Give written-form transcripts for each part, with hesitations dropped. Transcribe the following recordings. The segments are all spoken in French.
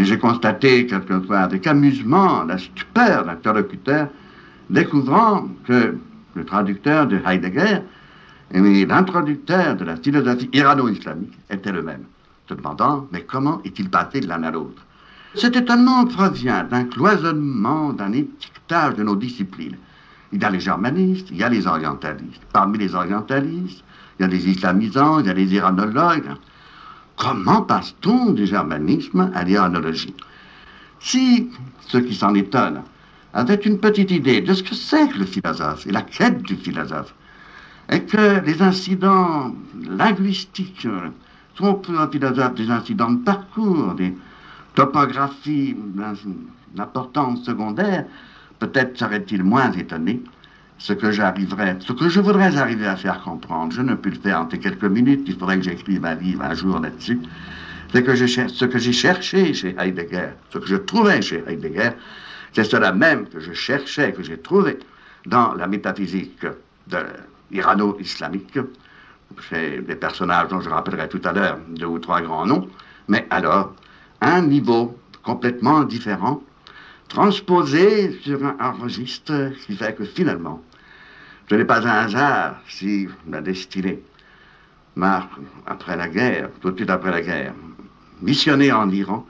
j'ai constaté quelquefois avec amusement la stupeur de l'interlocuteur, découvrant que le traducteur de Heidegger et l'introducteur de la philosophie irano-islamique étaient le même, se demandant, mais comment est-il passé de l'un à l'autre? Cet étonnement provient d'un cloisonnement, d'un étiquetage de nos disciplines. Il y a les germanistes, il y a les orientalistes. Parmi les orientalistes, il y a les islamisants, il y a les iranologues. Comment passe-t-on du germanisme à l'iranologie? Si ceux qui s'en étonnent avaient une petite idée de ce que c'est que le philosophe et la quête du philosophe, et que les incidents linguistiques sont pour un philosophe des incidents de parcours, des topographies d'importance secondaire, peut-être serait-il moins étonné. Ce que je voudrais arriver à faire comprendre, je ne peux le faire en quelques minutes, il faudrait que j'écrive un livre un jour là-dessus, c'est que ce que j'ai cherché chez Heidegger, ce que je trouvais chez Heidegger, c'est cela même que je cherchais, que j'ai trouvé dans la métaphysique de irano-islamique, chez des personnages dont je rappellerai tout à l'heure 2 ou 3 grands noms, mais alors, un niveau complètement différent, transposé sur un registre qui fait que finalement, ce n'est pas un hasard si la destinée m'a, après la guerre, tout de suite après la guerre, missionné en Iran,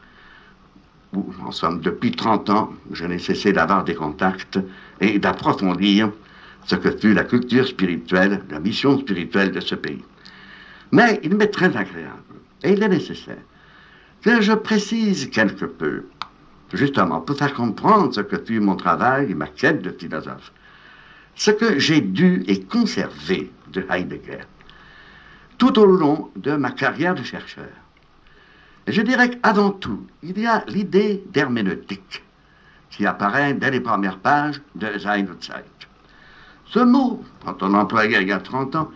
où, en somme, depuis 30 ans, je n'ai cessé d'avoir des contacts et d'approfondir ce que fut la culture spirituelle, la mission spirituelle de ce pays. Mais il m'est très agréable, et il est nécessaire, que je précise quelque peu, justement, pour faire comprendre ce que fut mon travail et ma quête de philosophe, ce que j'ai dû et conservé de Heidegger, tout au long de ma carrière de chercheur. Et je dirais qu'avant tout, il y a l'idée d'herméneutique, qui apparaît dès les premières pages de Sein und Zeit. Ce mot, quand on l'employait il y a 30 ans,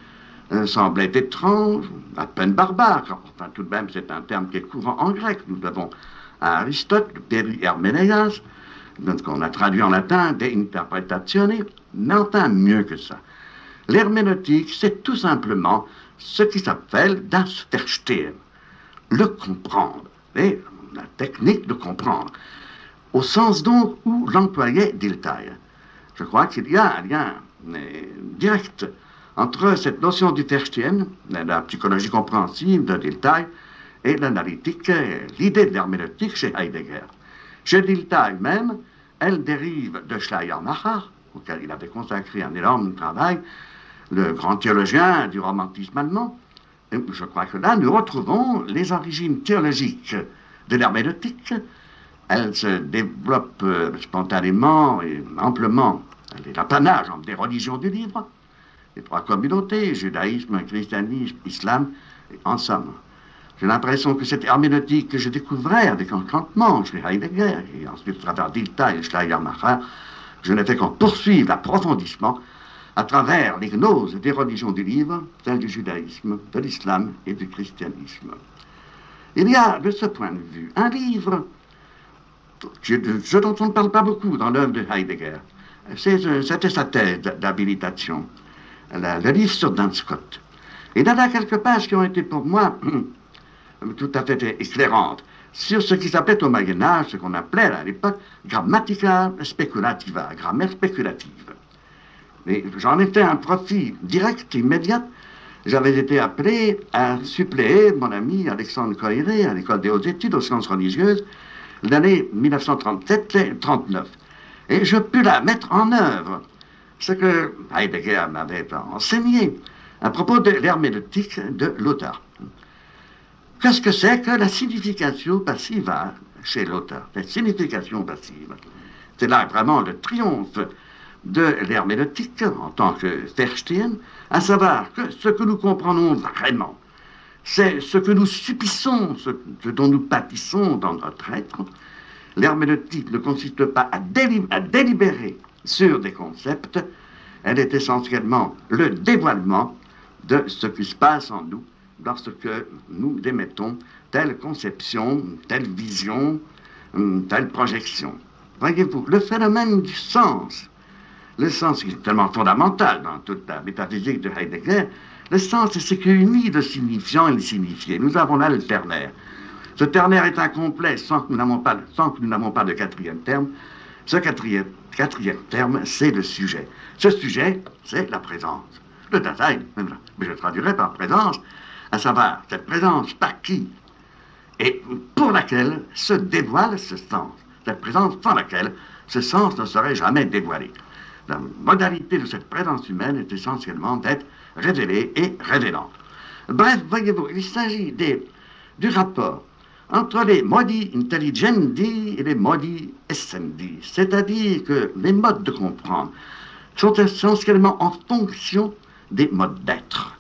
semblait étrange, à peine barbare. Enfin, tout de même, c'est un terme qui est courant en grec. Nous avons à Aristote, le peri-herménéas, qu'on a traduit en latin, de interpretatione, mais enfin mieux que ça. L'herméneutique, c'est tout simplement ce qui s'appelle das Verstehen, le comprendre, et la technique de comprendre, au sens donc où l'employait Dilthey. Je crois qu'il y a un lien direct entre cette notion du Verstehen, la psychologie compréhensive de Dilthey, et l'analytique, l'idée de l'herméneutique chez Heidegger. Chez Dilthey même, elle dérive de Schleiermacher, auquel il avait consacré un énorme travail, le grand théologien du romantisme allemand. Et je crois que là, nous retrouvons les origines théologiques de l'herméneutique. Elle se développe spontanément et amplement. Elle est l'apanage des religions du livre, les 3 communautés, judaïsme, christianisme, islam, et en somme. J'ai l'impression que cette herméneutique que je découvrais avec encantement chez Heidegger, et ensuite à travers Dilthey et Schleiermacher, je n'ai fait qu'en poursuivre l'approfondissement à travers les gnoses des religions du livre, celles du judaïsme, de l'islam et du christianisme. Il y a, de ce point de vue, un livre, ce dont on ne parle pas beaucoup dans l'œuvre de Heidegger. C'était sa thèse d'habilitation, le livre sur Duns Scotus. Et il y a quelques pages qui ont été pour moi tout à fait éclairantes sur ce qui s'appelait au Moyen-Âge, ce qu'on appelait à l'époque grammatica speculativa, grammaire spéculative. Mais j'en ai fait un profit direct, immédiat. J'avais été appelé à suppléer mon ami Alexandre Coiré à l'école des hautes études aux sciences religieuses l'année 1937-39. Et je pus la mettre en œuvre, ce que Heidegger m'avait enseigné à propos de l'herméneutique de l'auteur. Qu'est-ce que c'est que la signification passive chez l'auteur? La signification passive. C'est là vraiment le triomphe de l'herméneutique en tant que Verstehen, à savoir que ce que nous comprenons vraiment, c'est ce que nous subissons, ce dont nous pâtissons dans notre être. L'herméneutique ne consiste pas à délibérer sur des concepts, elle est essentiellement le dévoilement de ce qui se passe en nous lorsque nous émettons telle conception, telle vision, telle projection. Voyez-vous, le phénomène du sens, le sens qui est tellement fondamental dans toute la métaphysique de Heidegger, le sens c'est ce qui unit le signifiant et le signifié. Nous avons là le ternaire. Ce ternaire est incomplet sans que nous n'avons pas de quatrième terme. Ce quatrième terme, c'est le sujet. Ce sujet, c'est la présence. Le Dasein, mais je traduirais par présence, à savoir cette présence par qui et pour laquelle se dévoile ce sens. Cette présence sans laquelle ce sens ne serait jamais dévoilé. La modalité de cette présence humaine est essentiellement d'être révélée et révélante. Bref, voyez-vous, il s'agit du rapport entre les modi intelligendi et les modi essendi, c'est-à-dire que les modes de comprendre sont essentiellement en fonction des modes d'être.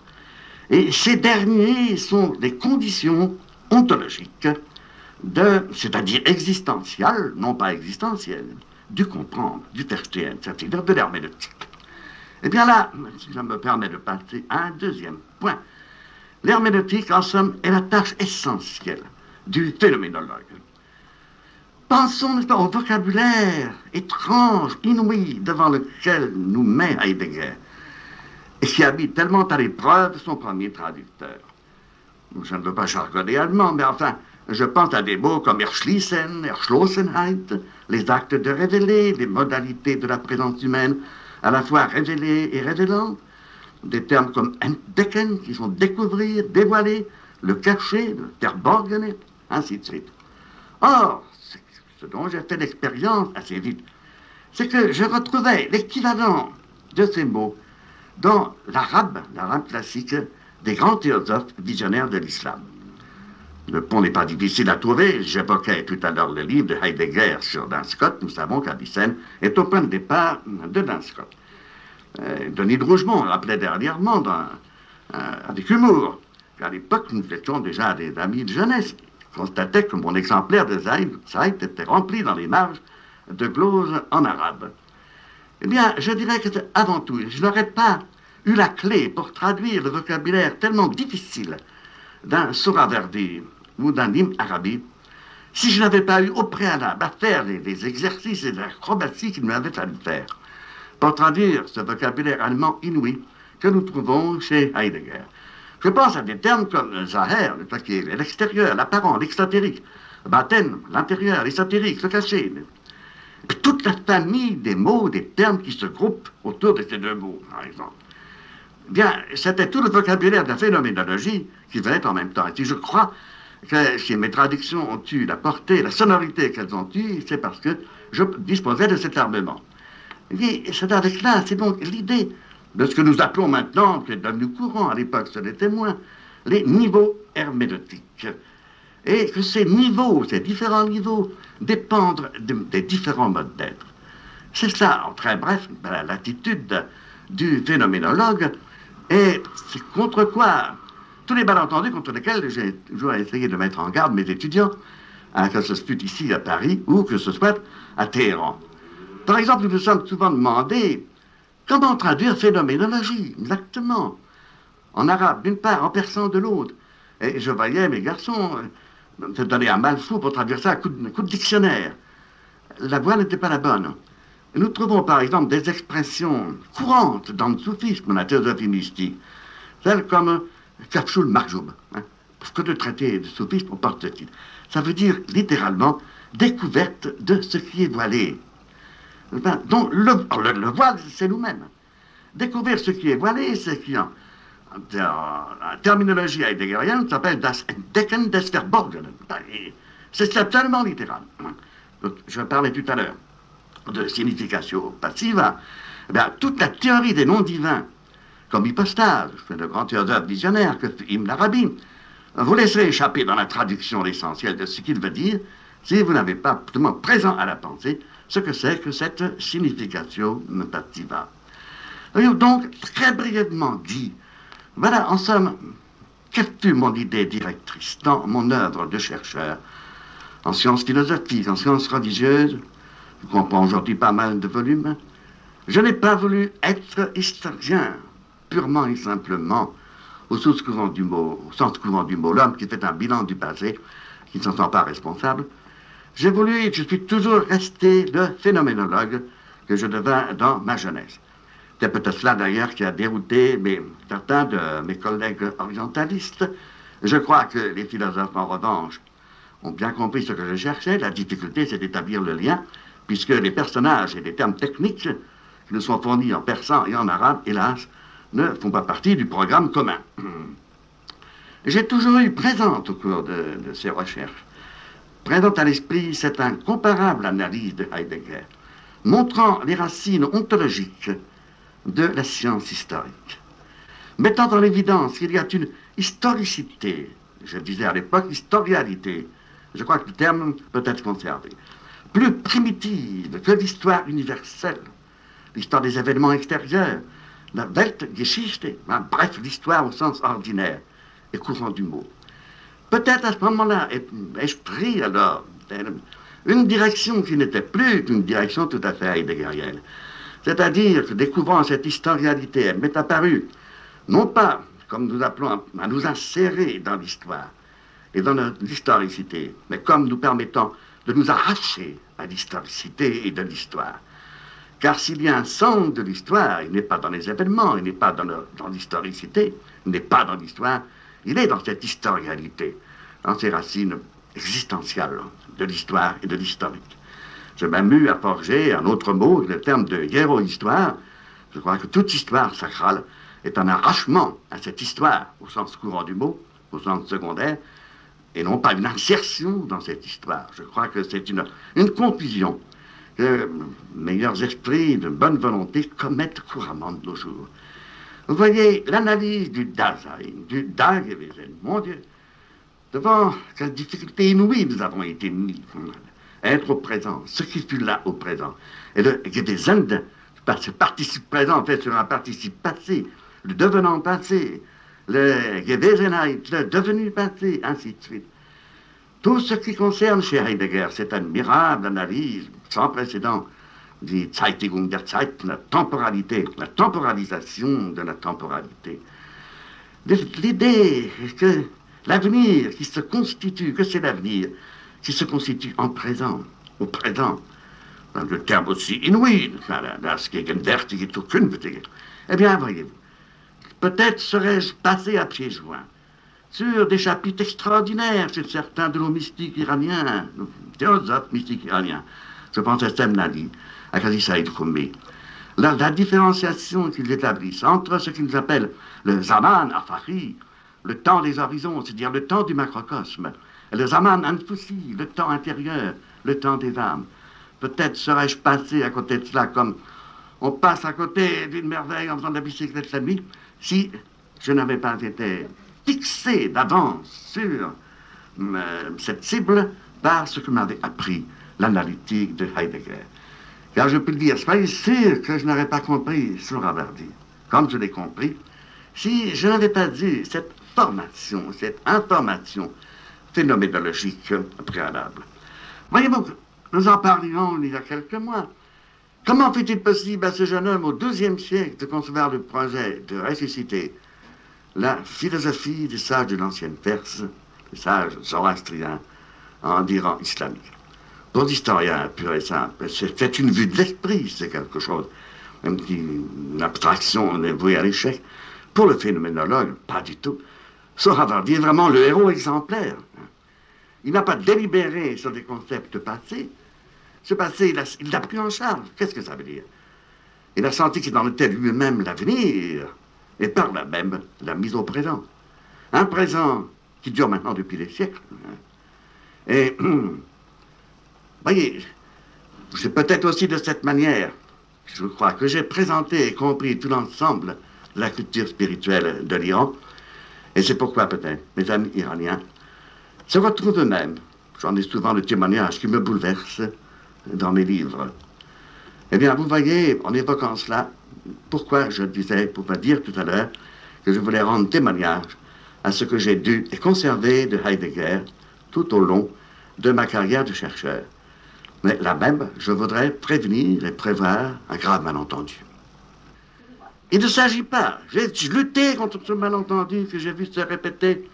Et ces derniers sont des conditions ontologiques, c'est-à-dire existentielles, non pas existentielles, du comprendre, du verstehen, c'est-à-dire de l'herméneutique. Et bien là, si ça me permet de passer à un deuxième point, l'herméneutique, en somme, est la tâche essentielle du phénoménologue. Pensons au vocabulaire étrange, inouï, devant lequel nous met Heidegger, et qui a mis tellement à l'épreuve son premier traducteur. Je ne veux pas jargonner allemand, mais enfin, je pense à des mots comme Erschließen, Erschlossenheit, les actes de révéler, les modalités de la présence humaine, à la fois révélée et révélante, des termes comme entdecken, qui sont découvrir, dévoiler, le cacher, le verborgen, ainsi de suite. Or, ce dont j'ai fait l'expérience assez vite, c'est que je retrouvais l'équivalent de ces mots dans l'arabe classique des grands théosophes visionnaires de l'islam. Le pont n'est pas difficile à trouver. J'évoquais tout à l'heure le livre de Heidegger sur Duns Scotus. Nous savons qu'Avicenne est au point de départ de Duns Scotus. Denis de Rougemont rappelait dernièrement avec humour qu'à l'époque, nous étions déjà des amis de jeunesse. Je constatais que mon exemplaire de Saïd était rempli dans les marges de gloses en arabe. Eh bien, je dirais que avant tout, je n'aurais pas eu la clé pour traduire le vocabulaire tellement difficile d'un Souraverdi ou d'un Ibn Arabi si je n'avais pas eu au préalable à faire les exercices et les acrobaties qu'il m'avait fallu faire pour traduire ce vocabulaire allemand inouï que nous trouvons chez Heidegger. Je pense à des termes comme Zahir, l'extérieur, l'apparent, l'exotérique, Baten, l'intérieur, l'ésotérique, le caché. Toute la famille des mots, des termes qui se groupent autour de ces deux mots, par exemple. Bien, c'était tout le vocabulaire de la phénoménologie qui venait en même temps. Et si je crois que si mes traductions ont eu la portée, la sonorité qu'elles ont eue, c'est parce que je disposais de cet armement. Et c'est avec là, c'est donc l'idée de ce que nous appelons maintenant, qui est devenu courant à l'époque, ce n'était moins, les niveaux herméneutiques. Et que ces niveaux, ces différents niveaux, dépendent des différents modes d'être. C'est ça, en très bref, l'attitude du phénoménologue, et c'est contre quoi tous les malentendus contre lesquels j'ai toujours essayé de mettre en garde mes étudiants, que ce soit ici à Paris ou que ce soit à Téhéran. Par exemple, nous nous sommes souvent demandé comment traduire phénoménologie, exactement, en arabe d'une part, en persan de l'autre. Et je voyais mes garçons se donner un mal fou pour traduire ça à coup de dictionnaire. La voie n'était pas la bonne. Nous trouvons par exemple des expressions courantes dans le soufisme, dans la théosophie mystique, telles comme Kafshul Marjoub, parce que le traité de soufisme on porte ce titre. Ça veut dire littéralement découverte de ce qui est voilé. Donc le voile, c'est nous-mêmes. Découvrir ce qui est voilé, c'est qui en terminologie heideggerienne s'appelle das Entdecken des Verborgenen. C'est absolument littéral. Je parlais tout à l'heure de signification passive. Eh bien, toute la théorie des noms divins, comme hypostase, c'est le grand théosophe visionnaire que fait Ibn Arabi, vous laisserez échapper dans la traduction l'essentiel de ce qu'il veut dire si vous n'avez pas absolument présent à la pensée ce que c'est que cette signification passiva. Donc, très brièvement dit, voilà, en somme, quelle fut mon idée directrice dans mon œuvre de chercheur en sciences philosophiques, en sciences religieuses. Je comprends aujourd'hui pas mal de volumes. Je n'ai pas voulu être historien, purement et simplement, au sens courant du mot, l'homme qui fait un bilan du passé, qui ne s'en sent pas responsable. J'ai voulu, et je suis toujours resté le phénoménologue que je devins dans ma jeunesse. C'est peut-être cela d'ailleurs qui a dérouté certains de mes collègues orientalistes. Je crois que les philosophes, en revanche, ont bien compris ce que je cherchais. La difficulté, c'est d'établir le lien, puisque les personnages et les termes techniques qui nous sont fournis en persan et en arabe, hélas, ne font pas partie du programme commun. J'ai toujours eu présente au cours de ces recherches, présente à l'esprit cette incomparable analyse de Heidegger, montrant les racines ontologiques de la science historique, mettant en évidence qu'il y a une historicité, je disais à l'époque historialité, je crois que le terme peut être conservé, plus primitive que l'histoire universelle, l'histoire des événements extérieurs, la Weltgeschichte, bref, l'histoire au sens ordinaire et courant du mot. Peut-être à ce moment-là ai-je pris alors une direction qui n'était plus une direction tout à fait heideggerienne. C'est-à-dire que découvrant cette historialité, elle m'est apparue, non pas, comme nous appelons, à nous insérer dans l'histoire et dans l'historicité, mais comme nous permettant de nous arracher à l'historicité et de l'histoire. Car s'il y a un sens de l'histoire, il n'est pas dans les événements, il n'est pas dans l'historicité, il n'est pas dans l'histoire, il est dans cette historialité, dans ces racines existentielles de l'histoire et de l'historique. J'ai même eu à forger un autre mot, le terme de hiéro-histoire. Je crois que toute histoire sacrale est un arrachement à cette histoire, au sens courant du mot, au sens secondaire, et non pas une insertion dans cette histoire. Je crois que c'est une confusion que meilleurs esprits de bonne volonté commettent couramment de nos jours. Vous voyez, l'analyse du Dasein, du Dagewesen, mon Dieu, devant quelle difficulté inouïe nous avons été mis, être au présent, ce qui fut là au présent. Et le Gewesen, ce participe présent fait sur un participe passé, le devenant passé, le Gewesenheit, le devenu passé, ainsi de suite. Tout ce qui concerne chez Heidegger, cette admirable analyse sans précédent die Zeitigung der Zeit, la temporalité, la temporalisation de la temporalité. L'idée que l'avenir qui se constitue, que c'est l'avenir qui se constitue en présent, au présent, dans le terme aussi inouï, das gegenwärtige zukünftige. Eh bien, voyez-vous, peut-être serais-je passé à pieds joints sur des chapitres extraordinaires sur certains de nos mystiques iraniens, nos théosophes mystiques iraniens. Je pense à Semnali, à Qazi Saïd Khoumi. La différenciation qu'ils établissent entre ce qu'ils appellent le Zaman Afari, le temps des horizons, c'est-à-dire le temps du macrocosme, et le Zaman Anfusi, le temps intérieur, le temps des âmes. Peut-être serais-je passé à côté de cela comme on passe à côté d'une merveille en faisant de la bicyclette la nuit, si je n'avais pas été fixé d'avance sur cette cible par ce que m'avait appris l'analytique de Heidegger. Car je peux le dire, soyez sûr que je n'aurais pas compris sur Averdi, comme je l'ai compris, si je n'avais pas eu cette formation, cette information phénoménologique préalable. Voyez-vous, nous en parlions il y a quelques mois. Comment fut-il possible à ce jeune homme au XIIe siècle de concevoir le projet de ressusciter la philosophie des sages de l'ancienne Perse, les sages zoroastriens, en Iran islamique? Pour l'historien pur et simple, c'est une vue de l'esprit, c'est quelque chose, même une abstraction vouée à l'échec. Pour le phénoménologue, pas du tout. Sohravardi est vraiment le héros exemplaire. Il n'a pas délibéré sur des concepts passés. Ce passé, il l'a pris en charge. Qu'est-ce que ça veut dire? Il a senti qu'il en était lui-même l'avenir, et par là même la mise au présent. Un présent qui dure maintenant depuis des siècles. Et, voyez, c'est peut-être aussi de cette manière, je crois, que j'ai présenté et compris tout l'ensemble de la culture spirituelle de l'Iran. Et c'est pourquoi peut-être mes amis iraniens se retrouvent eux-mêmes. J'en ai souvent le témoignage qui me bouleverse dans mes livres. Eh bien, vous voyez, en évoquant cela, pourquoi je disais, pour pas dire tout à l'heure, que je voulais rendre témoignage à ce que j'ai dû et conservé de Heidegger tout au long de ma carrière de chercheur. Mais là même, je voudrais prévenir et prévoir un grave malentendu. Il ne s'agit pas, j'ai lutté contre ce malentendu que j'ai vu se répéter,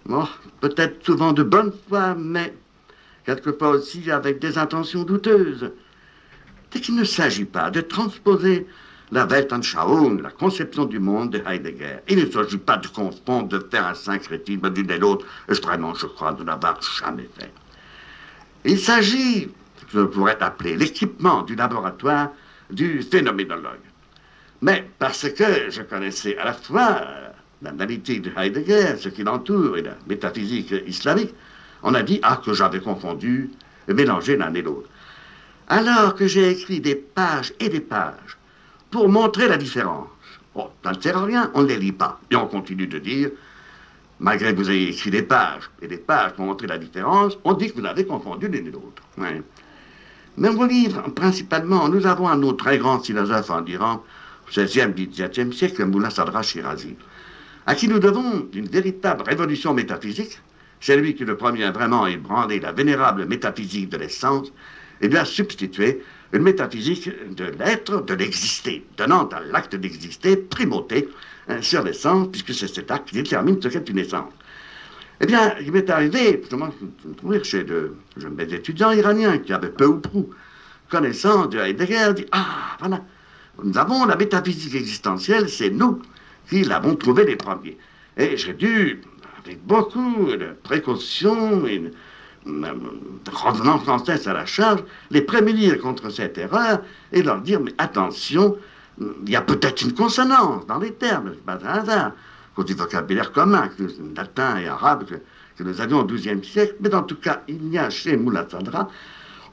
bon, peut-être souvent de bonne foi, mais quelquefois aussi avec des intentions douteuses. C'est qu'il ne s'agit pas de transposer la Weltanschauung, la conception du monde de Heidegger. Il ne s'agit pas de confondre, de faire un syncrétisme d'une et l'autre, vraiment, je crois, de n'avoir jamais fait. Il s'agit, je pourrais appeler, l'équipement du laboratoire du phénoménologue. Mais parce que je connaissais à la fois l'analytique de Heidegger, ce qui l'entoure, et la métaphysique islamique, on a dit que j'avais confondu, mélangé l'un et l'autre. Alors que j'ai écrit des pages et des pages pour montrer la différence. Bon, ça ne sert à rien, on ne les lit pas. Et on continue de dire, malgré que vous ayez écrit des pages et des pages pour montrer la différence, on dit que vous avez confondu l'un et l'autre. Ouais. Mais vos livres, principalement, nous avons un autre très grand philosophe en Iran, au XVIe, XVIIe siècle, Mullah Sadra Shirazi, à qui nous devons une véritable révolution métaphysique. C'est lui qui le premier a vraiment ébranlé la vénérable métaphysique de l'essence et lui a substitué une métaphysique de l'être, de l'exister, donnant à l'acte d'exister primauté sur l'essence, puisque c'est cet acte qui détermine ce qu'est une essence. Eh bien, il m'est arrivé, justement, de trouver chez mes étudiants iraniens qui avaient peu ou prou connaissance de Heidegger, dit voilà, nous avons la métaphysique existentielle, c'est nous qui l'avons trouvé les premiers. Et j'ai dû, avec beaucoup de précautions et de revenant française à la charge, les prémunir contre cette erreur et leur dire, mais attention, il y a peut-être une consonance dans les termes, c'est pas un hasard, cause du vocabulaire commun, latin et arabe, que nous avions au XIIe siècle, mais en tout cas, il n'y a chez Mullah Sadra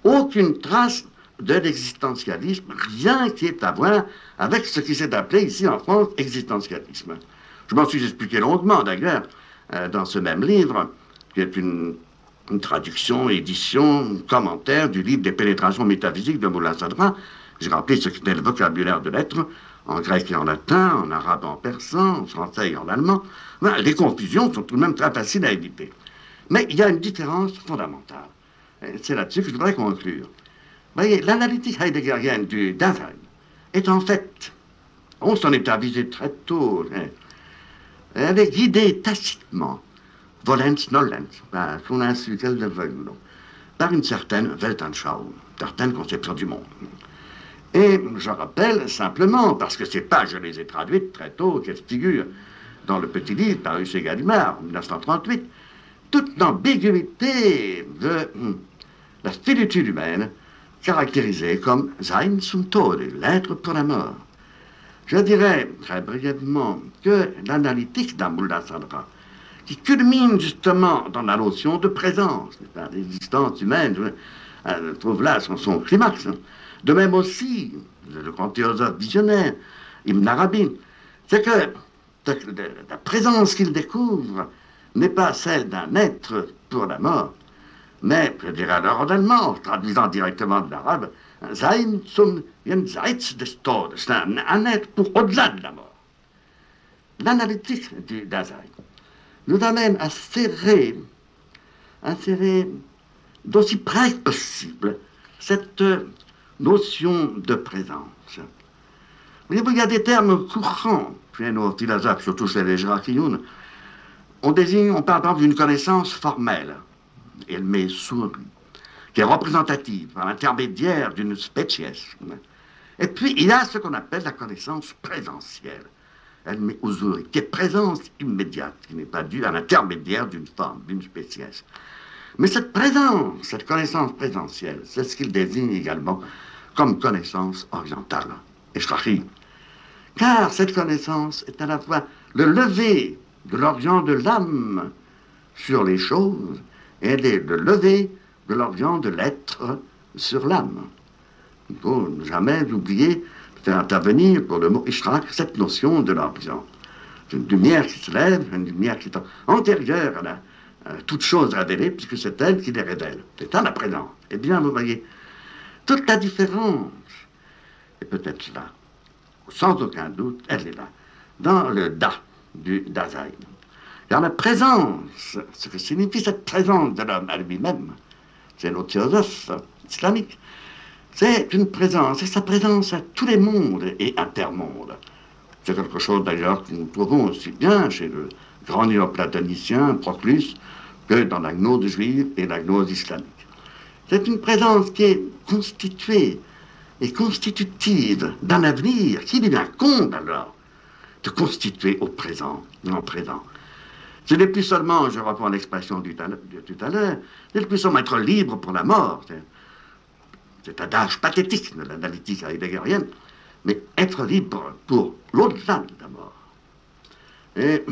aucune trace de l'existentialisme, rien qui ait à voir avec ce qui s'est appelé ici en France existentialisme. Je m'en suis expliqué longuement d'ailleurs dans ce même livre, qui est une traduction, édition, commentaire du livre des pénétrations métaphysiques de Mullah Sadra. J'ai rappelé ce qu'était le vocabulaire de l'être, en grec et en latin, en arabe, en persan, en français et en allemand. Ben, les confusions sont tout de même très faciles à éviter. Mais il y a une différence fondamentale. C'est là-dessus que je voudrais conclure. Vous voyez, l'analytique heideggerienne du Dasein est en fait, on s'en est avisé très tôt, elle est guidée tacitement, volens nolens, son insu qu'elle le veuille ou non, par une certaine Weltanschauung, une certaine conception du monde. Et je rappelle simplement, parce que ces pages, je les ai traduites très tôt, qu'elles figurent dans le petit livre paru chez Gallimard en 1938, toute l'ambiguïté de la finitude humaine caractérisée comme Sein zum Tode, l'être pour la mort. Je dirais très brièvement que l'analytique d'un Mullah Sadra, qui culmine justement dans la notion de présence, l'existence humaine, trouve là son climax. De même aussi, le grand théosophe visionnaire, Ibn Arabi, c'est que la présence qu'il découvre n'est pas celle d'un être pour la mort, mais, je dirais alors en allemand, traduisant directement de l'arabe, Sein zum Jenseits des Todes, c'est un être pour au-delà de la mort. L'analytique du Dasein nous amène à serrer d'aussi près que possible cette notion de présence. Voyez-vous, il y a des termes courants chez nos philosophes, surtout chez les Jrakioun. On parle d'une connaissance formelle, elle met souris, qui est représentative par l'intermédiaire d'une species. Et puis, il y a ce qu'on appelle la connaissance présentielle, elle met usuri, qui est présence immédiate, qui n'est pas due à l'intermédiaire d'une forme, d'une species. Mais cette présence, cette connaissance présentielle, c'est ce qu'il désigne également comme connaissance orientale, Eshrachi. Car cette connaissance est à la fois le lever de l'orient de l'âme sur les choses et elle est le lever de l'orient de l'être sur l'âme. Il ne faut jamais oublier de faire intervenir pour le mot Ishraq cette notion de l'orient. C'est une lumière qui se lève, une lumière qui est antérieure à toute chose révélée, puisque c'est elle qui les révèle. C'est à la présence. Eh bien, vous voyez, toute la différence est peut-être là. Sans aucun doute, elle est là. Dans le Da du Dasein. Car la présence, ce que signifie cette présence de l'homme à lui-même, c'est nos théosophes islamiques, c'est une présence, c'est sa présence à tous les mondes et intermondes. C'est quelque chose d'ailleurs que nous trouvons aussi bien chez le grand néoplatonicien Proclus que dans la gnose juive et la gnose islamique. C'est une présence qui est constituée est constitutive d'un avenir qui devient compte alors de constituer au présent, en présent. Ce n'est plus seulement, je reprends l'expression de tout à l'heure, ce n'est plus seulement être libre pour la mort, cet adage pathétique de l'analytique heideggerienne, mais être libre pour l'au-delà de la mort. Et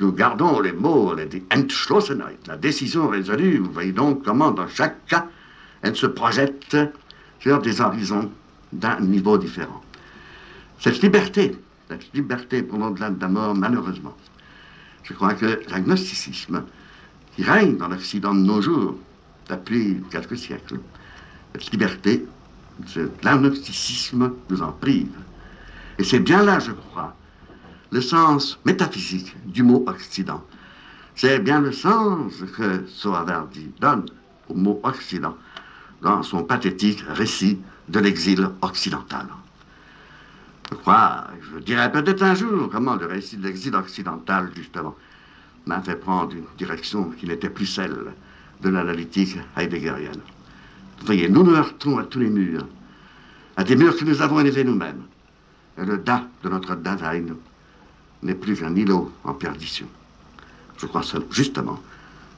nous gardons les mots, les Entschlossenheit, la décision résolue. Vous voyez donc comment, dans chaque cas, elle se projette sur des horizons d'un niveau différent. Cette liberté pour l'au-delà de la mort, malheureusement, je crois que l'agnosticisme qui règne dans l'Occident de nos jours, depuis quelques siècles, cette liberté, l'agnosticisme nous en prive. Et c'est bien là, je crois, le sens métaphysique du mot Occident. C'est bien le sens que Sohrawardi donne au mot Occident dans son pathétique récit de l'exil occidental. Je dirais peut-être un jour comment le récit de l'exil occidental, justement, m'a fait prendre une direction qui n'était plus celle de l'analytique heideggerienne. Vous voyez, nous nous heurtons à tous les murs, à des murs que nous avons élevés nous-mêmes. Et le Da de notre Dasein n'est plus qu'un îlot en perdition. Je crois justement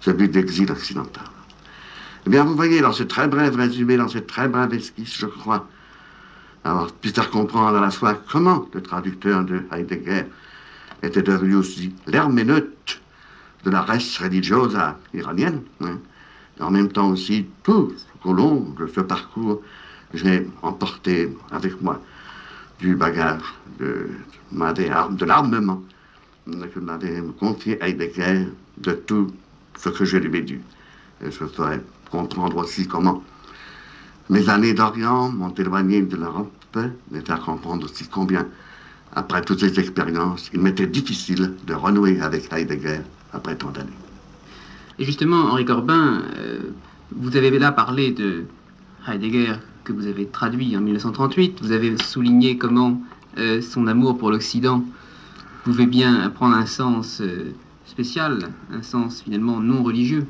celui de l'exil occidental. Eh bien, vous voyez, dans ce très bref résumé, dans cette très brève esquisse, je crois avoir pu faire comprendre à la fois comment le traducteur de Heidegger était devenu aussi l'herméneute de la res religiosa iranienne, hein, et en même temps aussi tout au long de ce parcours, j'ai emporté avec moi du bagage, de l'armement que m'avait confié Heidegger, de tout ce que je lui ai dû. Et je ferai comprendre aussi comment mes années d'Orient m'ont éloigné de l'Europe, et faire comprendre aussi combien, après toutes ces expériences, il m'était difficile de renouer avec Heidegger après tant d'années. Et justement, Henri Corbin, vous avez là parlé de Heidegger que vous avez traduit en 1938. Vous avez souligné comment son amour pour l'Occident pouvait bien prendre un sens spécial, un sens finalement non religieux,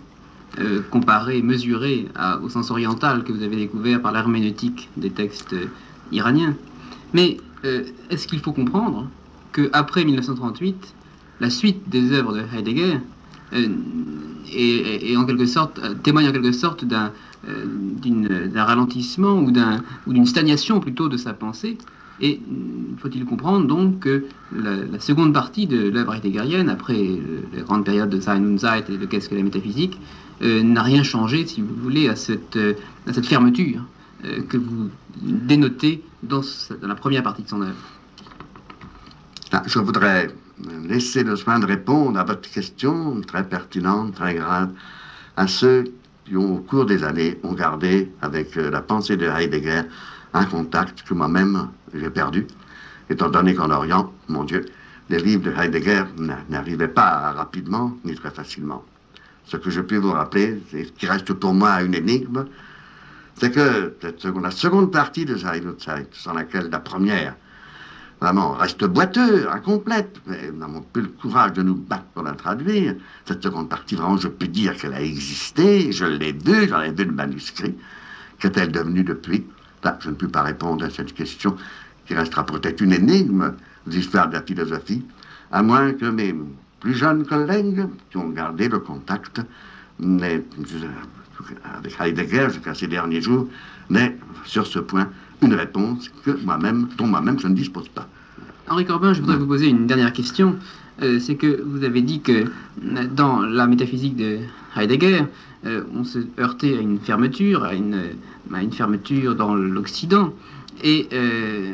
comparé, mesuré au sens oriental que vous avez découvert par l'herméneutique des textes iraniens. Mais est-ce qu'il faut comprendre qu'après 1938, la suite des œuvres de Heidegger est en quelque sorte, témoigne en quelque sorte d'un ralentissement ou d'une stagnation plutôt de sa pensée? Et faut-il comprendre donc que la seconde partie de l'œuvre heideggerienne, après la grande période de Sein und Zeit et de Qu'est-ce que la métaphysique, n'a rien changé, si vous voulez, à cette fermeture que vous dénotez dans la première partie de son œuvre? Je voudrais laisser le soin de répondre à votre question très pertinente, très grave, à ceux qui, au cours des années, ont gardé avec la pensée de Heidegger un contact que moi-même j'ai perdu, étant donné qu'en Orient, mon Dieu, les livres de Heidegger n'arrivaient pas rapidement ni très facilement. Ce que je puis vous rappeler, et ce qui reste pour moi une énigme, c'est que la seconde partie de Sein und Zeit, sans laquelle la première, vraiment, reste boiteuse, incomplète, mais nous n'avons plus le courage de nous battre pour la traduire. Cette seconde partie, vraiment, je peux dire qu'elle a existé, je l'ai vue, j'en ai vu le manuscrit. Qu'est-elle devenue depuis? Là, je ne peux pas répondre à cette question, qui restera peut-être une énigme de l'histoire de la philosophie, à moins que mes plus jeunes collègues, qui ont gardé le contact avec Heidegger jusqu'à ces derniers jours, n'aient sur ce point une réponse dont moi-même je ne dispose pas. Henri Corbin, je voudrais vous poser une dernière question. C'est que vous avez dit que dans la métaphysique de Heidegger, on se heurtait à une fermeture, à une fermeture dans l'Occident, et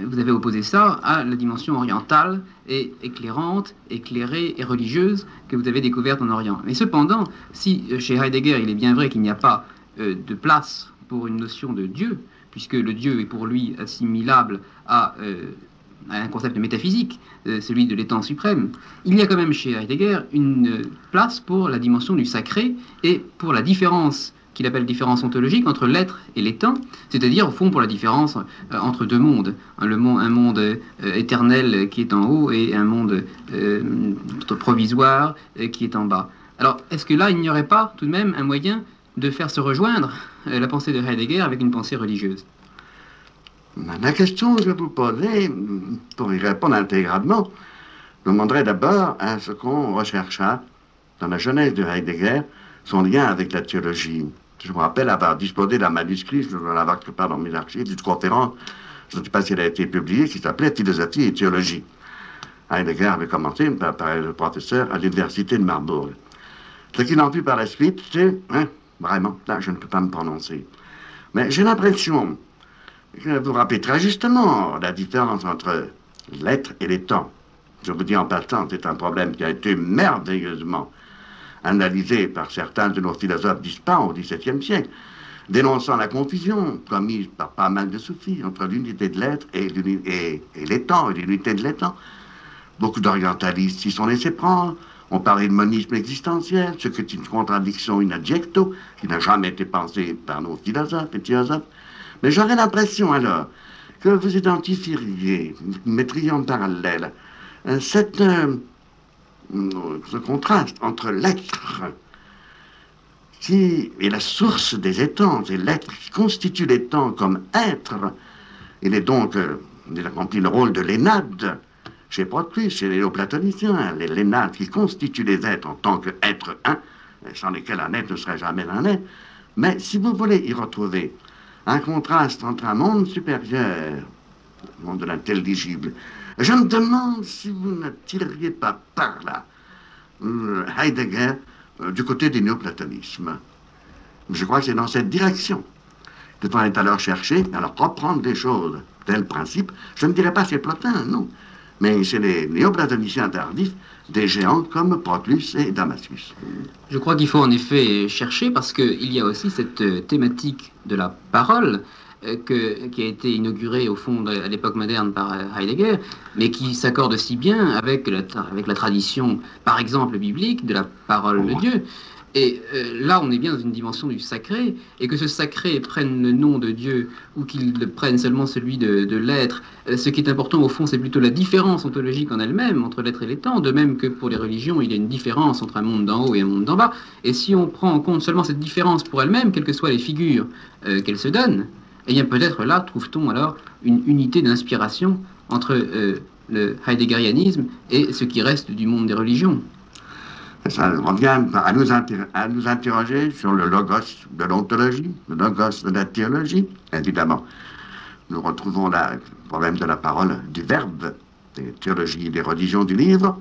vous avez opposé ça à la dimension orientale et éclairante, éclairée et religieuse que vous avez découverte en Orient. Mais cependant, si chez Heidegger il est bien vrai qu'il n'y a pas de place pour une notion de Dieu, puisque le Dieu est pour lui assimilable à un concept métaphysique, celui de l'étang suprême, il y a quand même chez Heidegger une place pour la dimension du sacré et pour la différence qu'il appelle différence ontologique entre l'être et l'étang, c'est-à-dire au fond pour la différence entre deux mondes, un monde éternel qui est en haut et un monde provisoire qui est en bas. Alors, est-ce que là, il n'y aurait pas tout de même un moyen de faire se rejoindre la pensée de Heidegger avec une pensée religieuse? La question que je vais vous poser, pour y répondre intégralement, je demanderai d'abord à ce qu'on rechercha dans la jeunesse de Heidegger son lien avec la théologie. Je me rappelle avoir disposé d'un manuscrit, je ne dois l'avoir que pas dans mes archives, d'une conférence, je ne sais pas si elle a été publiée, qui s'appelait Philosophie et théologie. Heidegger avait commencé par le professeur à l'université de Marbourg. Ce qu'il en fut par la suite, c'est, vraiment, là je ne peux pas me prononcer. Mais j'ai l'impression que vous rappelez très justement la différence entre l'être et les temps. Je vous dis en passant, c'est un problème qui a été merveilleusement analysé par certains de nos philosophes disparus au XVIIe siècle, dénonçant la confusion commise par pas mal de soufis entre l'unité de l'être et les temps, et l'unité de l'étant. Beaucoup d'orientalistes s'y sont laissés prendre. On parlait de monisme existentiel, ce qui est une contradiction in adjecto, qui n'a jamais été pensée par nos philosophes et philosophes. Mais j'aurais l'impression alors que vous identifieriez, mettriez en parallèle ce contraste entre l'être qui est la source des étangs, et l'être qui constitue l'étang comme être. Il est donc, il accomplit le rôle de l'énade chez Proclus, chez les néoplatoniciens, les lénades qui constituent les êtres en tant qu'être un, sans lesquels un être ne serait jamais un être. Mais si vous voulez y retrouver un contraste entre un monde supérieur, le monde de l'intelligible, je me demande si vous ne tireriez pas par là Heidegger du côté du néoplatonisme. Je crois que c'est dans cette direction que l'on est alors chercher, alors reprendre des choses tel principe. Je ne dirais pas chez Plotin, non, mais chez les néoplatoniciens tardifs, des géants comme Proclus et Damascus. Je crois qu'il faut en effet chercher parce qu'il y a aussi cette thématique de la parole qui a été inaugurée au fond à l'époque moderne par Heidegger, mais qui s'accorde si bien avec la tradition, par exemple biblique, de la parole de Dieu. Et là, on est bien dans une dimension du sacré, et que ce sacré prenne le nom de Dieu, ou qu'il prenne seulement celui de l'être. Ce qui est important, au fond, c'est plutôt la différence ontologique en elle-même, entre l'être et les temps, de même que pour les religions, il y a une différence entre un monde d'en haut et un monde d'en bas. Et si on prend en compte seulement cette différence pour elle-même, quelles que soient les figures qu'elle se donne, eh bien peut-être là, trouve-t-on alors une unité d'inspiration entre le heideggerianisme et ce qui reste du monde des religions. Ça revient à nous interroger sur le logos de l'ontologie, le logos de la théologie, évidemment. Nous retrouvons là le problème de la parole, du verbe, des théologies et des religions du livre.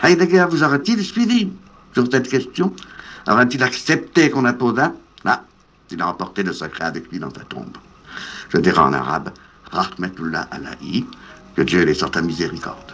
Heidegger vous aurait-il suivi sur cette question? Aurait-il accepté qu'on la posât? Là, il a emporté le secret avec lui dans sa tombe. Je dirais en arabe, Rahmetullah Alahi, que Dieu les sorte à miséricorde.